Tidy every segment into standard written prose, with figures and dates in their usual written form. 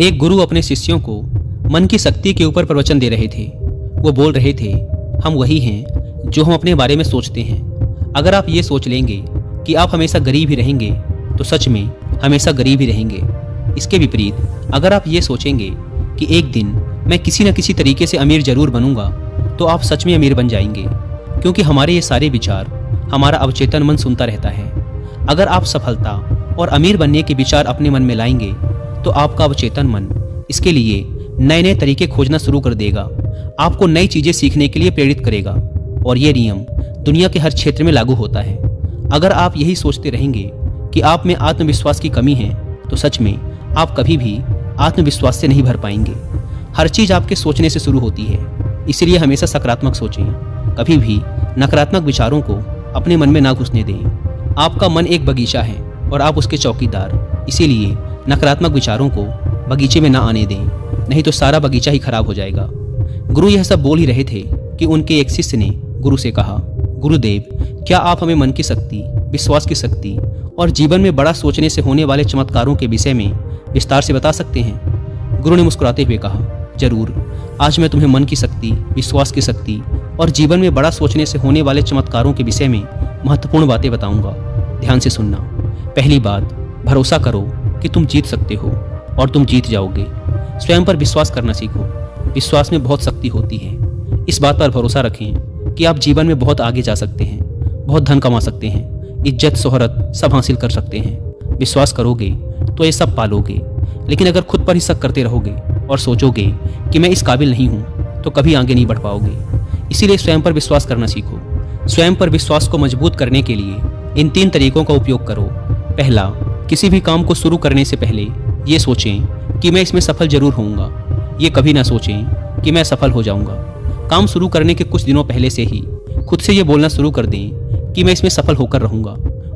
एक गुरु अपने शिष्यों को मन की शक्ति के ऊपर प्रवचन दे रहे थे। वो बोल रहे थे, हम वही हैं जो हम अपने बारे में सोचते हैं। अगर आप ये सोच लेंगे कि आप हमेशा गरीब ही रहेंगे तो सच में हमेशा गरीब ही रहेंगे। इसके विपरीत अगर आप ये सोचेंगे कि एक दिन मैं किसी न किसी तरीके से अमीर जरूर बनूंगा तो आप सच में अमीर बन जाएंगे, क्योंकि हमारे ये सारे विचार हमारा अवचेतन मन सुनता रहता है। अगर आप सफलता और अमीर बनने के विचार अपने मन में लाएंगे तो आपका अवचेतन मन इसके लिए नए नए तरीके खोजना शुरू कर देगा, आपको नई चीजें सीखने के लिए प्रेरित करेगा। और ये नियम दुनिया के हर क्षेत्र में लागू होता है। अगर आप यही सोचते रहेंगे कि आप में आत्मविश्वास की कमी है तो सच में आप कभी भी आत्मविश्वास से नहीं भर पाएंगे। हर चीज आपके सोचने से शुरू होती है, इसलिए हमेशा सकारात्मक सोचें। कभी भी नकारात्मक विचारों को अपने मन में ना घुसने दें। आपका मन एक बगीचा है और आप उसके चौकीदार, इसीलिए नकारात्मक विचारों को बगीचे में ना आने दें, नहीं तो सारा बगीचा ही खराब हो जाएगा। गुरु यह सब बोल ही रहे थे कि उनके एक शिष्य ने गुरु से कहा, गुरुदेव, क्या आप हमें मन की शक्ति, विश्वास की शक्ति और जीवन में बड़ा सोचने से होने वाले चमत्कारों के विषय में विस्तार से बता सकते हैं? गुरु ने मुस्कुराते हुए कहा, जरूर। आज मैं तुम्हें मन की शक्ति, विश्वास की शक्ति और जीवन में बड़ा सोचने से होने वाले चमत्कारों के विषय में महत्वपूर्ण बातें बताऊंगा। ध्यान से सुनना। पहली बात, भरोसा करो कि तुम जीत सकते हो और तुम जीत जाओगे। स्वयं पर विश्वास करना सीखो। विश्वास में बहुत शक्ति होती है। इस बात पर भरोसा रखें कि आप जीवन में बहुत आगे जा सकते हैं, बहुत धन कमा सकते हैं, इज्जत शोहरत सब हासिल कर सकते हैं। विश्वास करोगे तो ये सब पालोगे। लेकिन अगर खुद पर ही शक करते रहोगे और सोचोगे कि मैं इस काबिल नहीं हूँ तो कभी आगे नहीं बढ़ पाओगे। इसीलिए स्वयं पर विश्वास करना सीखो। स्वयं पर विश्वास को मजबूत करने के लिए इन 3 तरीकों का उपयोग करो। पहला, किसी भी काम को शुरू करने से पहले ये सोचें कि मैं इसमें सफल जरूर होऊंगा। ये कभी ना सोचें कि मैं सफल हो जाऊंगा। काम शुरू करने के कुछ दिनों पहले से ही खुद से ये बोलना शुरू कर दें कि मैं इसमें सफल होकर रहूंगा,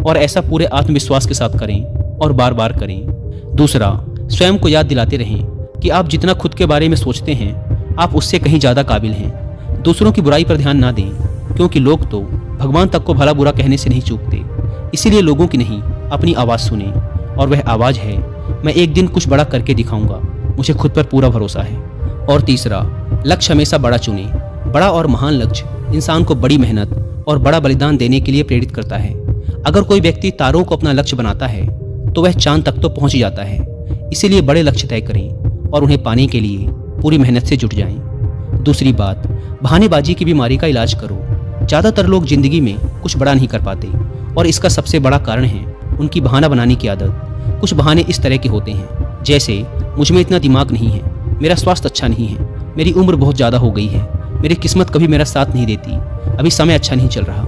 और ऐसा पूरे आत्मविश्वास के साथ करें और बार बार करें। दूसरा, स्वयं को याद दिलाते रहें कि आप जितना खुद के बारे में सोचते हैं आप उससे कहीं ज़्यादा काबिल हैं। दूसरों की बुराई पर ध्यान ना दें, क्योंकि लोग तो भगवान तक को भला बुरा कहने से नहीं चूकते। इसीलिए लोगों की नहीं, अपनी आवाज़ सुने, और वह आवाज़ है, मैं एक दिन कुछ बड़ा करके दिखाऊंगा, मुझे खुद पर पूरा भरोसा है। और तीसरा, लक्ष्य हमेशा बड़ा चुने। बड़ा और महान लक्ष्य इंसान को बड़ी मेहनत और बड़ा बलिदान देने के लिए प्रेरित करता है। अगर कोई व्यक्ति तारों को अपना लक्ष्य बनाता है तो वह चांद तक तो पहुंच जाता है। इसीलिए बड़े लक्ष्य तय करें और उन्हें पाने के लिए पूरी मेहनत से जुट जाएं। दूसरी बात, बहानेबाजी की बीमारी का इलाज करो। ज़्यादातर लोग जिंदगी में कुछ बड़ा नहीं कर पाते, और इसका सबसे बड़ा कारण है उनकी बहाना बनाने की आदत। कुछ बहाने इस तरह के होते हैं, जैसे मुझ में इतना दिमाग नहीं है, मेरा स्वास्थ्य अच्छा नहीं है, मेरी उम्र बहुत ज़्यादा हो गई है, मेरी किस्मत कभी मेरा साथ नहीं देती, अभी समय अच्छा नहीं चल रहा।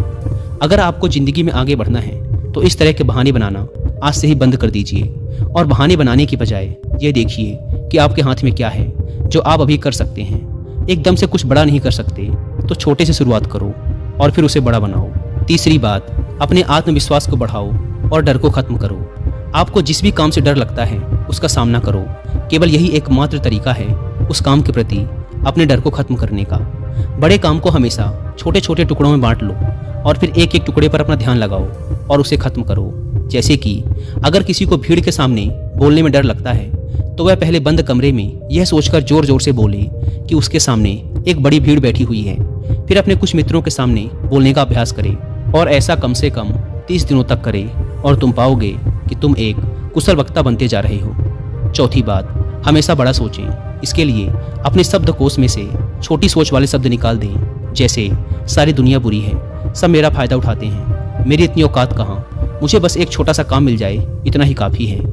अगर आपको ज़िंदगी में आगे बढ़ना है तो इस तरह के बहाने बनाना आज से ही बंद कर दीजिए, और बहाने बनाने की बजाय ये देखिए कि आपके हाथ में क्या है जो आप अभी कर सकते हैं। एकदम से कुछ बड़ा नहीं कर सकते तो छोटे से शुरुआत करो और फिर उसे बड़ा बनाओ। तीसरी बात, अपने आत्मविश्वास को बढ़ाओ और डर को खत्म करो। आपको जिस भी काम से डर लगता है उसका सामना करो। केवल यही एकमात्र तरीका है उस काम के प्रति अपने डर को खत्म करने का। बड़े काम को हमेशा छोटे छोटे टुकड़ों में बांट लो और फिर एक एक टुकड़े पर अपना ध्यान लगाओ और उसे खत्म करो। जैसे कि अगर किसी को भीड़ के सामने बोलने में डर लगता है तो वह पहले बंद कमरे में यह सोचकर जोर जोर से बोले कि उसके सामने एक बड़ी भीड़ बैठी हुई है। फिर अपने कुछ मित्रों के सामने बोलने का अभ्यास करे, और ऐसा कम से कम 30 दिनों तक करे, और तुम पाओगे कि तुम एक कुशल वक्ता बनते जा रहे हो। चौथी बात, हमेशा बड़ा सोचें। इसके लिए अपने शब्दकोश में से छोटी सोच वाले शब्द निकाल दें, जैसे सारी दुनिया बुरी है, सब मेरा फायदा उठाते हैं, मेरी इतनी औकात कहाँ, मुझे बस एक छोटा सा काम मिल जाए, इतना ही काफ़ी है।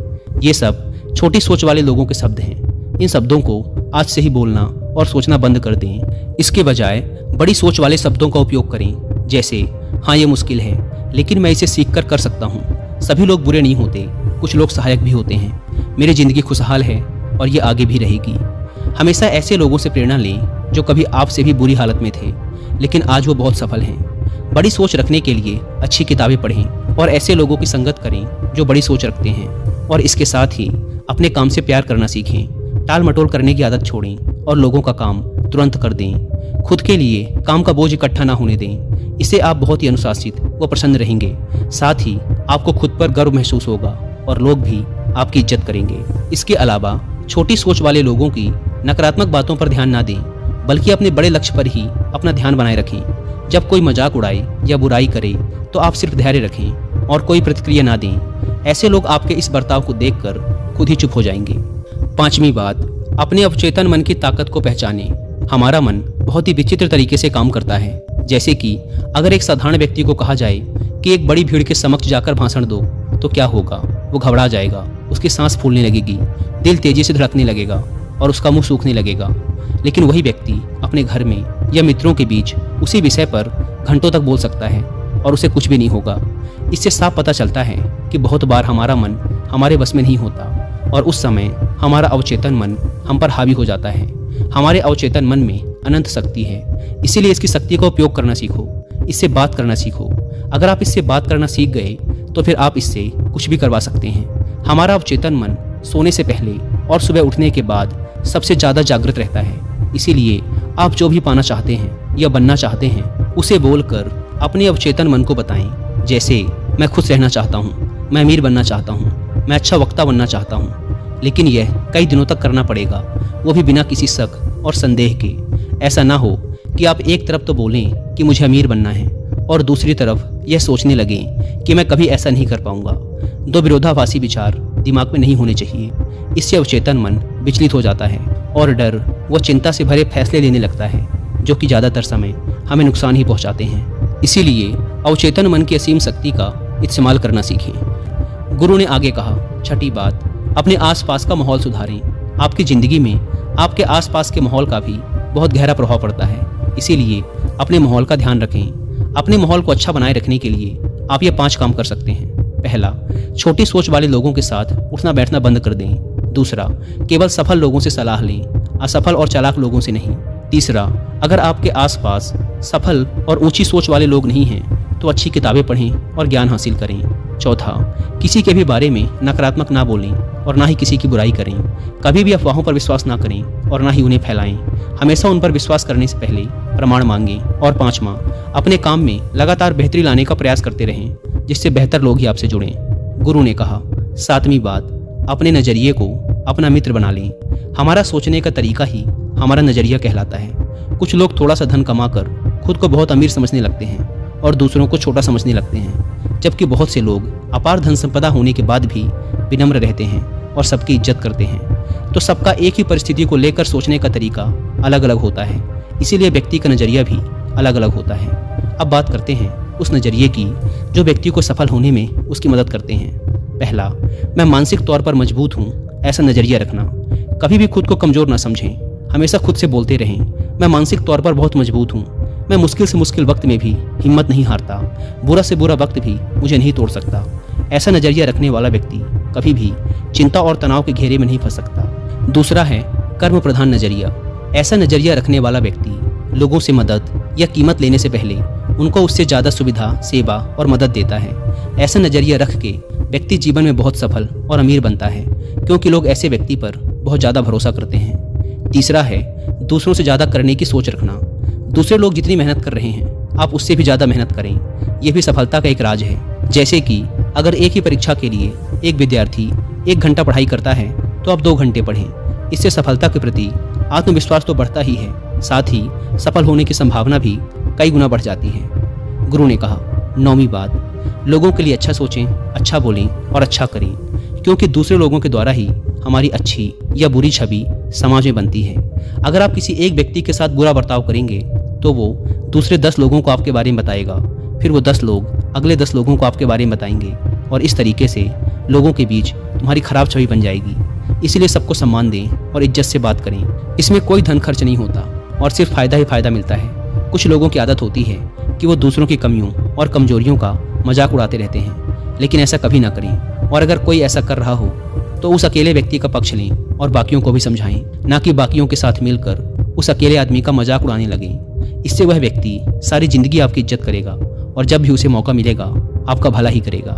ये सब छोटी सोच वाले लोगों के शब्द हैं। इन शब्दों को आज से ही बोलना और सोचना बंद कर दें। इसके बजाय बड़ी सोच वाले शब्दों का उपयोग करें, जैसे हाँ ये मुश्किल है लेकिन मैं इसे सीख कर सकता हूँ, सभी लोग बुरे नहीं होते, कुछ लोग सहायक भी होते हैं, मेरी ज़िंदगी खुशहाल है और ये आगे भी रहेगी। हमेशा ऐसे लोगों से प्रेरणा लें जो कभी आपसे भी बुरी हालत में थे लेकिन आज वो बहुत सफल हैं। बड़ी सोच रखने के लिए अच्छी किताबें पढ़ें और ऐसे लोगों की संगत करें जो बड़ी सोच रखते हैं, और इसके साथ ही अपने काम से प्यार करना सीखें। टाल मटोल करने की आदत छोड़ें और लोगों का काम तुरंत कर दें। खुद के लिए काम का बोझ इकट्ठा ना होने दें। इससे आप बहुत ही अनुशासित व प्रसन्न रहेंगे। साथ ही आपको खुद पर गर्व महसूस होगा और लोग भी आपकी इज्जत करेंगे। इसके अलावा छोटी सोच वाले लोगों की नकारात्मक बातों पर ध्यान ना दें, बल्कि अपने बड़े लक्ष्य पर ही अपना ध्यान बनाए रखें। जब कोई मजाक उड़ाए या बुराई करे तो आप सिर्फ धैर्य रखें और कोई प्रतिक्रिया ना दें। ऐसे लोग आपके इस बर्ताव को देखकर खुद ही चुप हो जाएंगे। 5वीं बात, अपने अवचेतन मन की ताकत को पहचानें। हमारा मन बहुत ही विचित्र तरीके से काम करता है। जैसे कि अगर एक साधारण व्यक्ति को कहा जाए कि एक बड़ी भीड़ के समक्ष जाकर भाषण दो, तो क्या होगा? वो घबरा जाएगा, उसकी सांस फूलने लगेगी, दिल तेजी से धड़कने लगेगा और उसका मुंह सूखने लगेगा। लेकिन वही व्यक्ति अपने घर में या मित्रों के बीच उसी विषय पर घंटों तक बोल सकता है और उसे कुछ भी नहीं होगा। इससे साफ पता चलता है कि बहुत बार हमारा मन हमारे बस में नहीं होता और उस समय हमारा अवचेतन मन हम पर हावी हो जाता है। हमारे अवचेतन मन में अनंत शक्ति है, इसीलिए इसकी शक्ति का उपयोग करना सीखो, इससे बात करना सीखो। अगर आप इससे बात करना सीख गए तो फिर आप इससे कुछ भी करवा सकते हैं। हमारा अवचेतन मन सोने से पहले और सुबह उठने के बाद सबसे ज़्यादा जागृत रहता है। इसीलिए आप जो भी पाना चाहते हैं या बनना चाहते हैं उसे बोलकर अपने अवचेतन मन को बताएं। जैसे मैं खुश रहना चाहता हूँ, मैं अमीर बनना चाहता हूँ, मैं अच्छा वक्ता बनना चाहता हूँ। लेकिन यह कई दिनों तक करना पड़ेगा, वो भी बिना किसी शक और संदेह के। ऐसा ना हो कि आप एक तरफ तो बोलें कि मुझे अमीर बनना है और दूसरी तरफ यह सोचने लगें कि मैं कभी ऐसा नहीं कर पाऊंगा। दो विरोधाभासी विचार दिमाग में नहीं होने चाहिए। इससे अवचेतन मन विचलित हो जाता है और डर व चिंता से भरे फैसले लेने लगता है, जो कि ज़्यादातर समय हमें नुकसान ही पहुंचाते हैं। इसीलिए अवचेतन मन की असीम शक्ति का इस्तेमाल करना सीखें। गुरु ने आगे कहा, 6ठी बात, अपने आसपास का माहौल सुधारें। आपकी ज़िंदगी में आपके आसपास के माहौल का भी बहुत गहरा प्रभाव पड़ता है। इसीलिए अपने माहौल का ध्यान रखें। अपने माहौल को अच्छा बनाए रखने के लिए आप ये 5 काम कर सकते हैं। पहला, छोटी सोच वाले लोगों के साथ उठना बैठना बंद कर दें। दूसरा, केवल सफल लोगों से सलाह लें, असफल और चालाक लोगों से नहीं। तीसरा, अगर आपके आसपास सफल और ऊंची सोच वाले लोग नहीं हैं तो अच्छी किताबें पढ़ें और ज्ञान हासिल करें। चौथा, किसी के भी बारे में नकारात्मक ना बोलें और ना ही किसी की बुराई करें। कभी भी अफवाहों पर विश्वास ना करें और ना ही उन्हें फैलाएं। हमेशा उन पर विश्वास करने से पहले प्रमाण मांगें। और 5वां, अपने काम में लगातार बेहतरी लाने का प्रयास करते रहें, जिससे बेहतर लोग ही आपसे जुड़ें। गुरु ने कहा, 7वीं बात, अपने नज़रिए को अपना मित्र बना लें। हमारा सोचने का तरीका ही हमारा नज़रिया कहलाता है। कुछ लोग थोड़ा सा धन कमाकर खुद को बहुत अमीर समझने लगते हैं और दूसरों को छोटा समझने लगते हैं, जबकि बहुत से लोग अपार धन संपदा होने के बाद भी विनम्र रहते हैं और सबकी इज्जत करते हैं। तो सबका एक ही परिस्थिति को लेकर सोचने का तरीका अलग अलग होता है, इसीलिए व्यक्ति का नज़रिया भी अलग अलग होता है। अब बात करते हैं उस नज़रिए की जो व्यक्ति को सफल होने में उसकी मदद करते हैं। पहला, मैं मानसिक तौर पर मजबूत हूँ, ऐसा नज़रिया रखना। कभी भी खुद को कमज़ोर ना समझें, हमेशा खुद से बोलते रहें, मैं मानसिक तौर पर बहुत मजबूत हूँ, मैं मुश्किल से मुश्किल वक्त में भी हिम्मत नहीं हारता, बुरा से बुरा वक्त भी मुझे नहीं तोड़ सकता। ऐसा नज़रिया रखने वाला व्यक्ति कभी भी चिंता और तनाव के घेरे में नहीं फंस सकता। दूसरा है कर्म प्रधान नज़रिया। ऐसा नज़रिया रखने वाला व्यक्ति लोगों से मदद या कीमत लेने से पहले उनको उससे ज़्यादा सुविधा, सेवा और मदद देता है। ऐसा नज़रिया रख के व्यक्ति जीवन में बहुत सफल और अमीर बनता है, क्योंकि लोग ऐसे व्यक्ति पर बहुत ज़्यादा भरोसा करते हैं। तीसरा है दूसरों से ज़्यादा करने की सोच रखना। दूसरे लोग जितनी मेहनत कर रहे हैं आप उससे भी ज़्यादा मेहनत करें, यह भी सफलता का एक राज है। जैसे कि अगर एक ही परीक्षा के लिए एक विद्यार्थी 1 घंटा पढ़ाई करता है तो आप 2 घंटे पढ़ें। इससे सफलता के प्रति आत्मविश्वास तो बढ़ता ही है, साथ ही सफल होने की संभावना भी कई गुना बढ़ जाती है। गुरु ने कहा, 9वीं बात, लोगों के लिए अच्छा सोचें, अच्छा बोलें और अच्छा करें, क्योंकि दूसरे लोगों के द्वारा ही हमारी अच्छी या बुरी छवि समाज में बनती है। अगर आप किसी एक व्यक्ति के साथ बुरा बर्ताव करेंगे तो वो दूसरे 10 लोगों को आपके बारे में बताएगा, फिर वो 10 लोग अगले 10 लोगों को आपके बारे में बताएंगे और इस तरीके से लोगों के बीच तुम्हारी खराब छवि बन जाएगी। इसलिए सबको सम्मान दें और इज्जत से बात करें। इसमें कोई धन खर्च नहीं होता और सिर्फ फ़ायदा ही फ़ायदा मिलता है। कुछ लोगों की आदत होती है कि वो दूसरों की कमियों और कमजोरियों का मजाक उड़ाते रहते हैं, लेकिन ऐसा कभी ना करें। और अगर कोई ऐसा कर रहा हो तो उस अकेले व्यक्ति का पक्ष लें और बाकियों को भी समझाएं, ना कि बाकियों के साथ मिलकर उस अकेले आदमी का मजाक उड़ाने लगें। इससे वह व्यक्ति सारी जिंदगी आपकी इज्जत करेगा और जब भी उसे मौका मिलेगा आपका भला ही करेगा।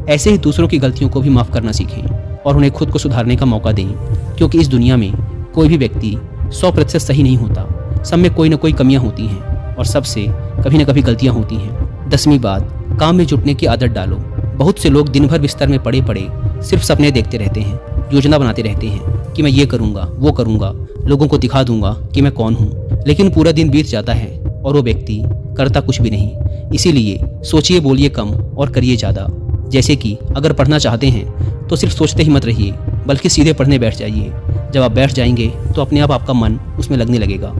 ऐसे ही दूसरों की गलतियों को भी माफ़ करना सीखें और उन्हें खुद को सुधारने का मौका दें, क्योंकि इस दुनिया में कोई भी व्यक्ति 100% सही नहीं होता। सब में कोई ना कोई कमियां होती हैं और सबसे कभी ना कभी गलतियां होती हैं। 10वीं बात, काम में जुटने की आदत डालो। बहुत से लोग दिन भर बिस्तर में पड़े पड़े सिर्फ सपने देखते रहते हैं, योजना बनाते रहते हैं कि मैं ये करूँगा वो करूँगा, लोगों को दिखा दूंगा कि मैं कौन हूँ, लेकिन पूरा दिन बीत जाता है और वो व्यक्ति करता कुछ भी नहीं। इसीलिए सोचिए, बोलिए कम और करिए ज़्यादा। जैसे कि अगर पढ़ना चाहते हैं तो सिर्फ सोचते ही मत रहिए, बल्कि सीधे पढ़ने बैठ जाइए। जब आप बैठ जाएंगे तो अपने आप आपका मन उसमें लगने लगेगा।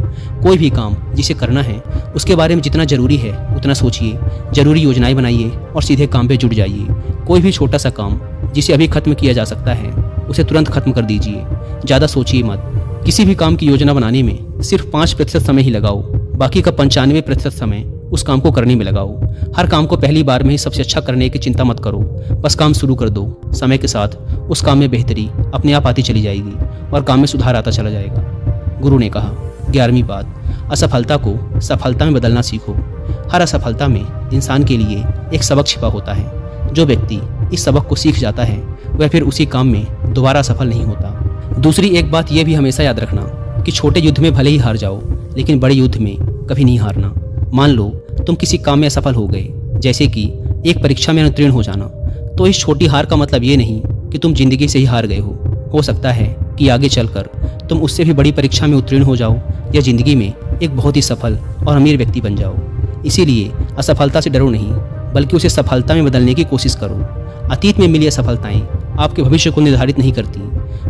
कोई भी काम जिसे करना है उसके बारे में जितना ज़रूरी है उतना सोचिए, ज़रूरी योजनाएं बनाइए और सीधे काम पे जुट जाइए। कोई भी छोटा सा काम जिसे अभी खत्म किया जा सकता है उसे तुरंत खत्म कर दीजिए। ज़्यादा सोचिए मत। किसी भी काम की योजना बनाने में सिर्फ 5% समय ही लगाओ, बाकी का 95% समय उस काम को करने में लगाओ। हर काम को पहली बार में ही सबसे अच्छा करने की चिंता मत करो, बस काम शुरू कर दो। समय के साथ उस काम में बेहतरी अपने आप आती चली जाएगी और काम में सुधार आता चला जाएगा। गुरु ने कहा, 11वीं बात, असफलता को सफलता में बदलना सीखो। हर असफलता में इंसान के लिए एक सबक छिपा होता है। जो व्यक्ति इस सबक को सीख जाता है वह फिर उसी काम में दोबारा सफल नहीं होता। दूसरी एक बात यह भी हमेशा याद रखना कि छोटे युद्ध में भले ही हार जाओ, लेकिन बड़े युद्ध में कभी नहीं हारना। मान लो तुम किसी काम में असफल हो गए, जैसे कि एक परीक्षा में अनुत्तीर्ण हो जाना, तो इस छोटी हार का मतलब ये नहीं कि तुम जिंदगी से ही हार गए हो सकता है कि आगे चलकर तुम उससे भी बड़ी परीक्षा में उत्तीर्ण हो जाओ या जिंदगी में एक बहुत ही सफल और अमीर व्यक्ति बन जाओ। इसीलिए असफलता से डरो नहीं, बल्कि उसे सफलता में बदलने की कोशिश करो। अतीत में मिली असफलताएं आपके भविष्य को निर्धारित नहीं करती,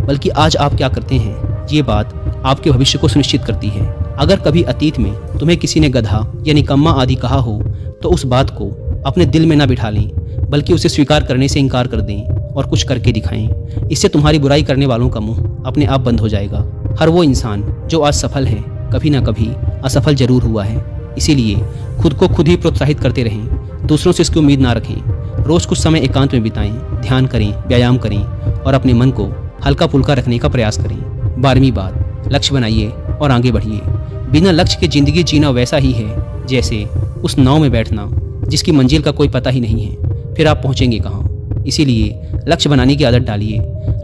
बल्कि आज आप क्या करते हैं ये बात आपके भविष्य को सुनिश्चित करती है। अगर कभी अतीत में तुम्हें किसी ने गधा या निकम्मा आदि कहा हो तो उस बात को अपने दिल में ना बिठा लें, बल्कि उसे स्वीकार करने से इनकार कर दें और कुछ करके दिखाएं। इससे तुम्हारी बुराई करने वालों का मुंह अपने आप बंद हो जाएगा। हर वो इंसान जो आज सफल है कभी ना कभी असफल जरूर हुआ है। इसीलिए खुद को खुद ही प्रोत्साहित करते रहें, दूसरों से इसकी उम्मीद ना रखें। रोज कुछ समय एकांत में बिताएं, ध्यान करें, व्यायाम करें और अपने मन को हल्का फुल्का रखने का प्रयास करें। 12वीं बात, लक्ष्य बनाइए और आगे बढ़िए। बिना लक्ष्य के जिंदगी जीना वैसा ही है जैसे उस नाव में बैठना जिसकी मंजिल का कोई पता ही नहीं है, फिर आप पहुंचेंगे कहाँ। इसीलिए लक्ष्य बनाने की आदत डालिए।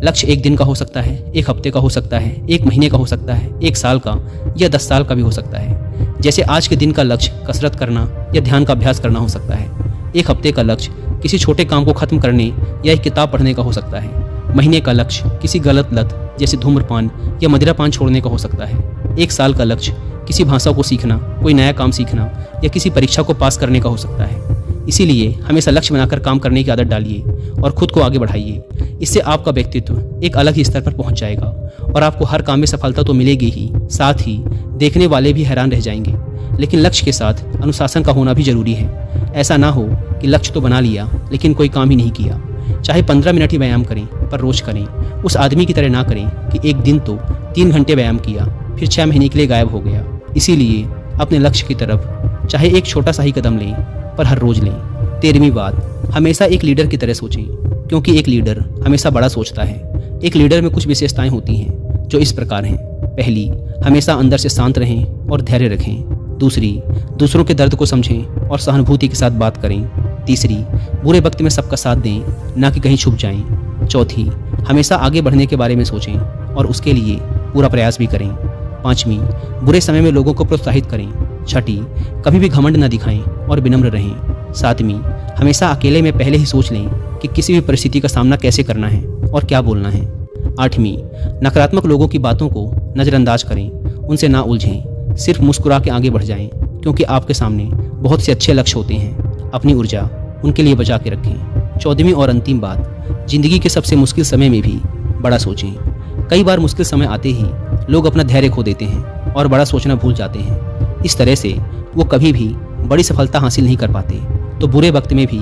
लक्ष्य 1 दिन का हो सकता है, 1 हफ्ते का हो सकता है, 1 महीने का हो सकता है, 1 साल का या 10 साल का भी हो सकता है। जैसे आज के दिन का लक्ष्य कसरत करना या ध्यान का अभ्यास करना हो सकता है। 1 हफ्ते का लक्ष्य किसी छोटे काम को खत्म करने या एक किताब पढ़ने का हो सकता है। महीने का लक्ष्य किसी गलत लत जैसे धूम्रपान या मदिरापान छोड़ने का हो सकता है। 1 साल का लक्ष्य किसी भाषा को सीखना, कोई नया काम सीखना या किसी परीक्षा को पास करने का हो सकता है। इसीलिए हमेशा लक्ष्य बनाकर काम करने की आदत डालिए और खुद को आगे बढ़ाइए। इससे आपका व्यक्तित्व एक अलग ही स्तर पर पहुंच जाएगा और आपको हर काम में सफलता तो मिलेगी ही, साथ ही देखने वाले भी हैरान रह जाएंगे। लेकिन लक्ष्य के साथ अनुशासन का होना भी जरूरी है। ऐसा ना हो कि लक्ष्य तो बना लिया लेकिन कोई काम ही नहीं किया। चाहे 15 मिनट ही व्यायाम करें, पर रोज करें। उस आदमी की तरह ना करें कि एक दिन तो 3 घंटे व्यायाम किया फिर 6 महीने के लिए गायब हो गया। इसीलिए अपने लक्ष्य की तरफ चाहे एक छोटा सा ही कदम लें, पर हर रोज लें। 13वीं बात, हमेशा एक लीडर की तरह सोचें, क्योंकि एक लीडर हमेशा बड़ा सोचता है। एक लीडर में कुछ विशेषताएं होती हैं जो इस प्रकार हैं। पहली, हमेशा अंदर से शांत रहें और धैर्य रखें। दूसरी, दूसरों के दर्द को समझें और सहानुभूति के साथ बात करें। तीसरी, बुरे वक्त में सबका साथ दें, ना कि कहीं छुप जाएं। चौथी, हमेशा आगे बढ़ने के बारे में सोचें और उसके लिए पूरा प्रयास भी करें। 5वीं, बुरे समय में लोगों को प्रोत्साहित करें। 6ठी, कभी भी घमंड न दिखाएं और विनम्र रहें। 7वीं, हमेशा अकेले में पहले ही सोच लें कि किसी भी परिस्थिति का सामना कैसे करना है और क्या बोलना है। 8वीं, नकारात्मक लोगों की बातों को नज़रअंदाज करें, उनसे ना उलझें, सिर्फ मुस्कुरा के आगे बढ़ जाएं, क्योंकि आपके सामने बहुत से अच्छे लक्ष्य होते हैं। अपनी ऊर्जा उनके लिए बचा के रखें। 14वीं और अंतिम बात, जिंदगी के सबसे मुश्किल समय में भी बड़ा सोचें। कई बार मुश्किल समय आते ही लोग अपना धैर्य खो देते हैं और बड़ा सोचना भूल जाते हैं। इस तरह से वो कभी भी बड़ी सफलता हासिल नहीं कर पाते। तो बुरे वक्त में भी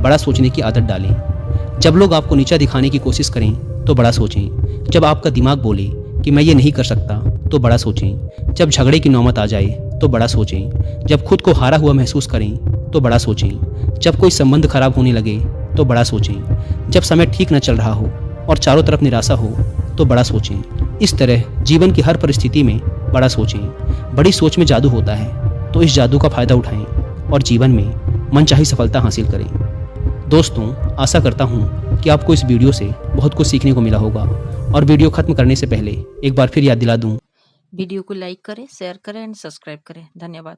बड़ा सोचने की आदत डालें। जब लोग आपको नीचा दिखाने की कोशिश करें तो बड़ा सोचें। जब आपका दिमाग बोले कि मैं ये नहीं कर सकता तो बड़ा सोचें। जब झगड़े की नौबत आ जाए तो बड़ा सोचें। जब खुद को हारा हुआ महसूस करें तो बड़ा सोचें। जब कोई संबंध खराब होने लगे तो बड़ा सोचें। जब समय ठीक न चल रहा हो और चारों तरफ निराशा हो तो बड़ा सोचें। इस तरह जीवन की हर परिस्थिति में बड़ा सोचें। बड़ी सोच में जादू होता है, तो इस जादू का फायदा उठाएं और जीवन में मनचाही सफलता हासिल करें। दोस्तों, आशा करता हूँ कि आपको इस वीडियो से बहुत कुछ सीखने को मिला होगा। और वीडियो खत्म करने से पहले एक बार फिर याद दिला दूँ, वीडियो को लाइक करें, शेयर करें एंड सब्सक्राइब करें। धन्यवाद।